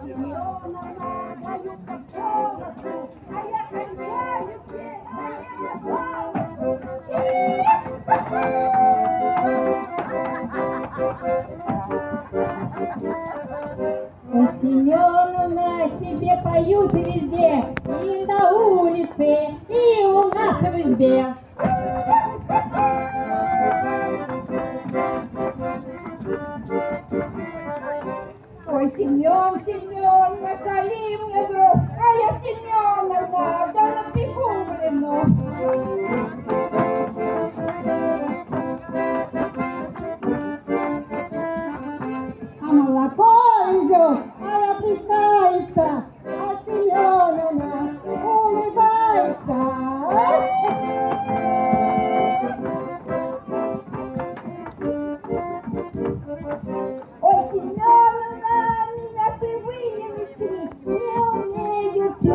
Семеновна, даю как колосу, а я кончаю петь, Семеновна себе поют везде, и на улице, и у нас в избе. Ой, Семен, Семен, накали мне дров, а я Семеновна, да напеку блинов. А молоко идет, она прискается, а Семеновна улыбается. Ой, Семен!